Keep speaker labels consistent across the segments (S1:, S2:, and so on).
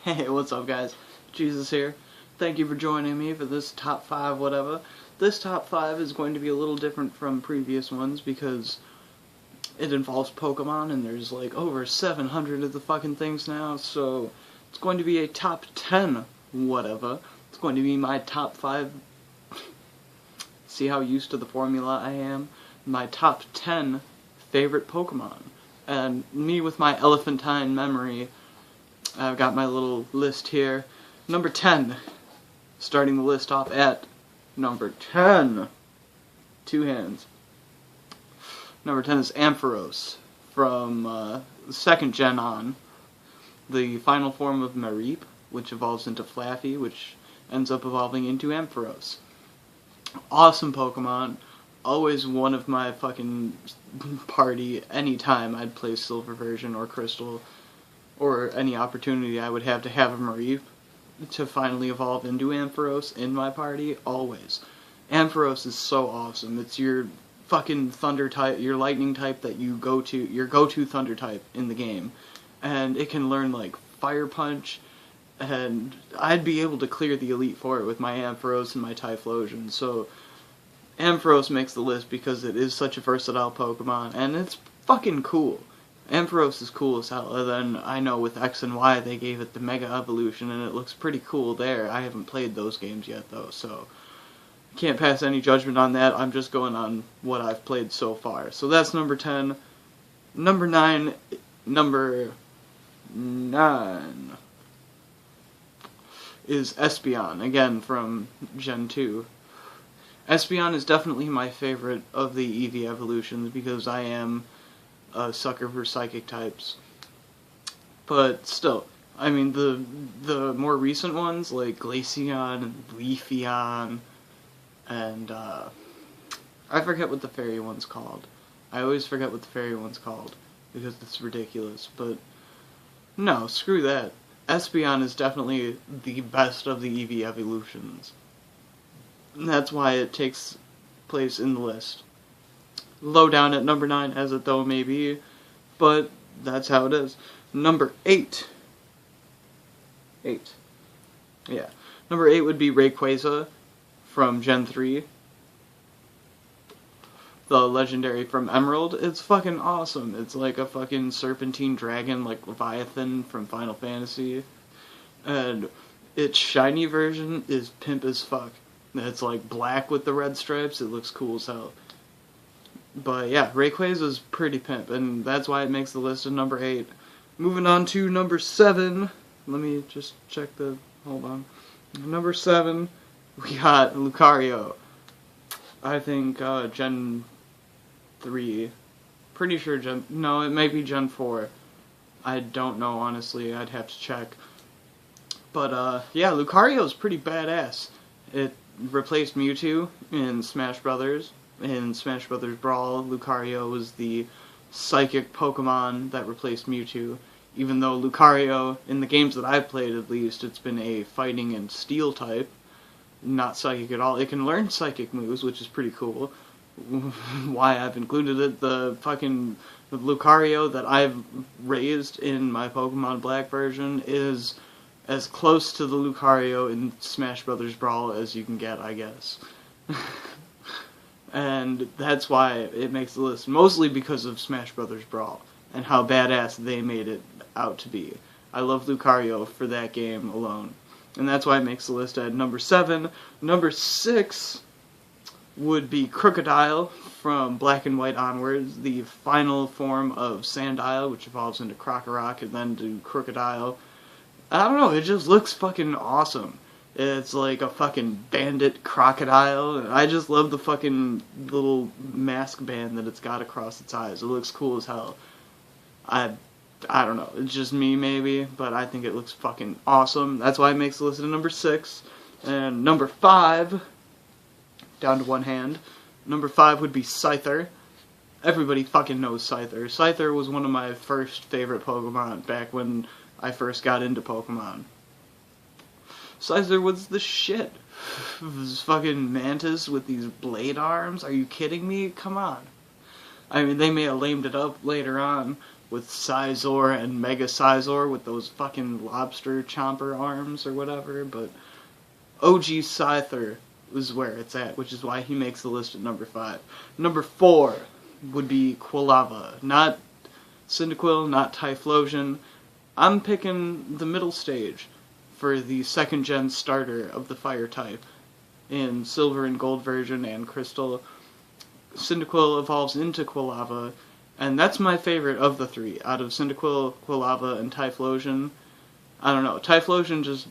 S1: Hey, what's up guys? Jesus here. Thank you for joining me for this top 5 whatever. This top 5 is going to be a little different from previous ones because it involves Pokemon and there's like over 700 of the fucking things now, so it's going to be a top 10 whatever. It's going to be my top 5. See how used to the formula I am? My top 10 favorite Pokemon. And me with my elephantine memory, I've got my little list here. Number 10. Starting the list off at number 10. Two hands. Number 10 is Ampharos from the second gen on. The final form of Mareep, which evolves into Flaffy, which ends up evolving into Ampharos. Awesome Pokemon. Always one of my fucking party anytime I'd play Silver version or Crystal, or any opportunity I would have to have a Mareep to finally evolve into Ampharos in my party, always. Ampharos is so awesome. It's your fucking thunder type, your lightning type that you go to, your go-to thunder type in the game. And it can learn like Fire Punch, and I'd be able to clear the Elite Four with my Ampharos and my Typhlosion, so Ampharos makes the list because it is such a versatile Pokemon, and it's fucking cool. Ampharos is cool as hell, and then I know with X and Y they gave it the Mega Evolution, and it looks pretty cool there. I haven't played those games yet, though, so can't pass any judgment on that. I'm just going on what I've played so far. So that's number 10. Number 9 is Espeon, again from Gen 2. Espeon is definitely my favorite of the Eevee evolutions because I am a sucker for psychic types. But still, I mean, the more recent ones, like Glaceon and Leafeon, and I forget what the fairy one's called. I always forget what the fairy one's called because it's ridiculous, but no, screw that. Espeon is definitely the best of the Eevee evolutions. And that's why it takes place in the list. Low down at number 9 as it though may be, but that's how it is. Number 8. Yeah. Number 8 would be Rayquaza from Gen 3. The legendary from Emerald. It's fucking awesome. It's like a fucking serpentine dragon like Leviathan from Final Fantasy. And its shiny version is pimp as fuck. It's like black with the red stripes. It looks cool as hell. But yeah, Rayquaza is pretty pimp, and that's why it makes the list of number 8. Moving on to number 7. Let me just check the... hold on. Number 7, we got Lucario. I think Gen 3. Pretty sure Gen... no, it might be Gen 4. I don't know, honestly. I'd have to check. But yeah, Lucario's pretty badass. It replaced Mewtwo in Smash Brothers. In Smash Brothers Brawl, Lucario was the psychic Pokemon that replaced Mewtwo. Even though Lucario, in the games that I've played at least, it's been a fighting and steel type, not psychic at all. It can learn psychic moves, which is pretty cool. Why I've included it, the Lucario that I've raised in my Pokemon Black version is as close to the Lucario in Smash Brothers Brawl as you can get, I guess. And that's why it makes the list, mostly because of Smash Brothers Brawl and how badass they made it out to be. I love Lucario for that game alone, and that's why it makes the list at number 7. Number 6 would be Krookodile from Black and White onwards, the final form of Sandile, which evolves into Krokorok and then to Krookodile. I don't know, it just looks fucking awesome. It's like a fucking bandit crocodile. I just love the fucking little mask band that it's got across its eyes. It looks cool as hell. I don't know. It's just me, maybe, but I think it looks fucking awesome. That's why it makes the list at number 6. And number 5, down to one hand, number 5 would be Scyther. Everybody fucking knows Scyther. Scyther was one of my first favorite Pokemon back when I first got into Pokemon. Scyther was the shit. This fucking mantis with these blade arms. Are you kidding me? Come on. I mean, they may have lamed it up later on, with Scizor and Mega Scizor with those fucking lobster chomper arms or whatever, but OG Scyther is where it's at, which is why he makes the list at number 5. Number 4 would be Quilava. Not Cyndaquil, not Typhlosion. I'm picking the middle stage for the 2nd gen starter of the fire type. In Silver and Gold version and Crystal, Cyndaquil evolves into Quilava, and that's my favorite of the 3. Out of Cyndaquil, Quilava, and Typhlosion, I don't know, Typhlosion just...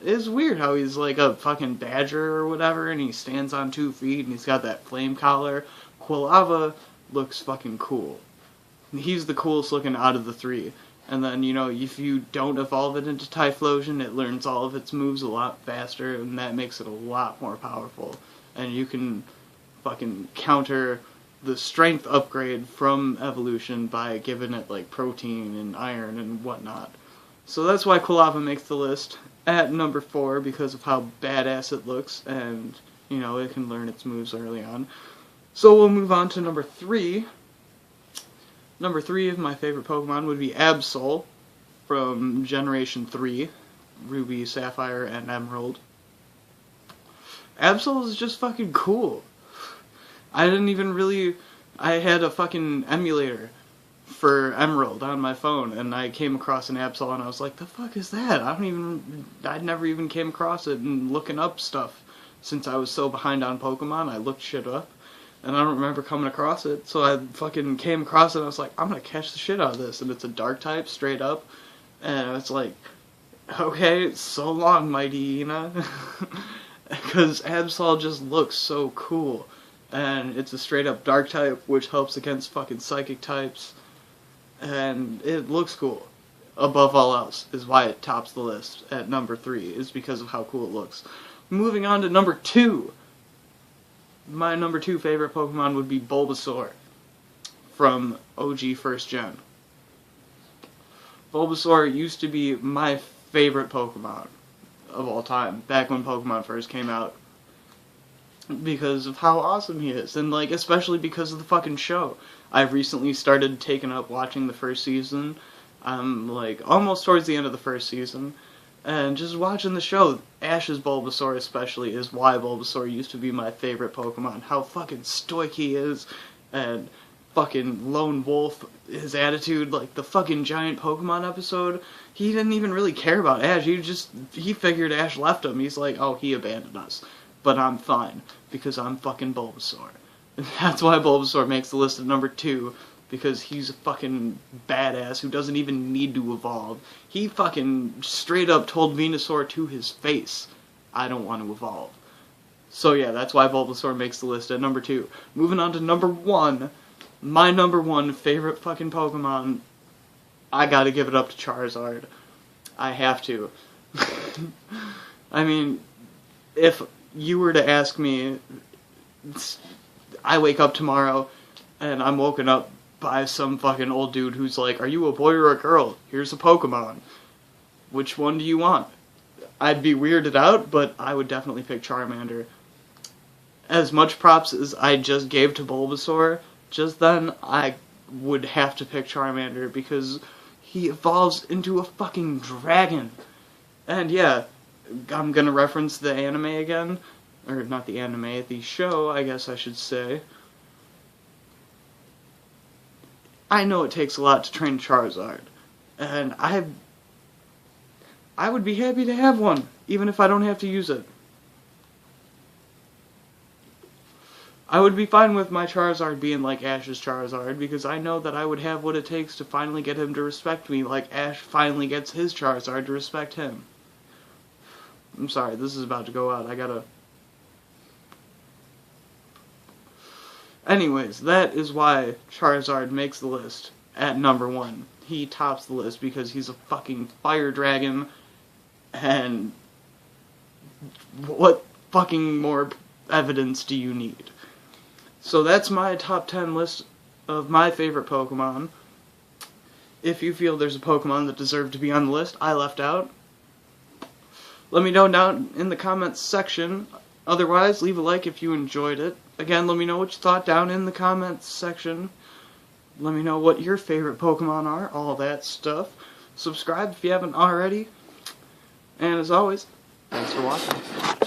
S1: it's weird how he's like a fucking badger or whatever, and he stands on 2 feet, and he's got that flame collar. Quilava looks fucking cool. He's the coolest looking out of the 3. And then, you know, if you don't evolve it into Typhlosion, it learns all of its moves a lot faster, and that makes it a lot more powerful. And you can fucking counter the strength upgrade from evolution by giving it, like, protein and iron and whatnot. So that's why Quilava makes the list at number 4, because of how badass it looks, and, you know, it can learn its moves early on. So we'll move on to number 3. Number 3 of my favorite Pokemon would be Absol from Generation 3, Ruby, Sapphire, and Emerald. Absol is just fucking cool. I had a fucking emulator for Emerald on my phone, and I came across an Absol, and I was like, the fuck is that? I'd never even came across it, and looking up stuff, since I was so behind on Pokemon, I looked shit up. And I don't remember coming across it, so I fucking came across it, and I was like, I'm gonna catch the shit out of this, and it's a dark type, straight up, and it's like, okay, so long, Mighty Ina, because Absol just looks so cool, and it's a straight up dark type, which helps against fucking psychic types, and it looks cool, above all else, is why it tops the list at number 3, is because of how cool it looks. Moving on to number 2. My number 2 favorite Pokemon would be Bulbasaur from OG 1st Gen. Bulbasaur used to be my favorite Pokemon of all time, back when Pokemon first came out, because of how awesome he is, and like especially because of the fucking show. I've recently started taking up watching the first season. I'm like almost towards the end of the first season. And just watching the show, Ash's Bulbasaur especially, is why Bulbasaur used to be my favorite Pokemon. How fucking stoic he is, and fucking lone wolf, his attitude, like the fucking giant Pokemon episode, he didn't even really care about Ash, he figured Ash left him, he's like, oh, he abandoned us. But I'm fine, because I'm fucking Bulbasaur. And that's why Bulbasaur makes the list at number 2, because he's a fucking badass who doesn't even need to evolve. He fucking straight up told Venusaur to his face, I don't want to evolve. So yeah, that's why Bulbasaur makes the list at number 2. Moving on to number 1, my number 1 favorite fucking Pokemon, I gotta give it up to Charizard. I have to. I mean, if you were to ask me, I wake up tomorrow, and I'm woken up by some fucking old dude who's like, are you a boy or a girl? Here's a Pokemon. Which one do you want? I'd be weirded out, but I would definitely pick Charmander. As much props as I just gave to Bulbasaur, just then, I would have to pick Charmander, because he evolves into a fucking dragon. And yeah, I'm gonna reference the anime again. Or not the anime, the show, I guess I should say. I know it takes a lot to train Charizard, and I would be happy to have one, even if I don't have to use it. I would be fine with my Charizard being like Ash's Charizard, because I know that I would have what it takes to finally get him to respect me, like Ash finally gets his Charizard to respect him. I'm sorry, this is about to go out, I gotta... Anyways, that is why Charizard makes the list at number 1. He tops the list because he's a fucking fire dragon, and what fucking more evidence do you need? So that's my top 10 list of my favorite Pokemon. If you feel there's a Pokemon that deserved to be on the list I left out, let me know down in the comments section. Otherwise, leave a like if you enjoyed it. Again, let me know what you thought down in the comments section. Let me know what your favorite Pokemon are, all that stuff. Subscribe if you haven't already. And as always, thanks for watching.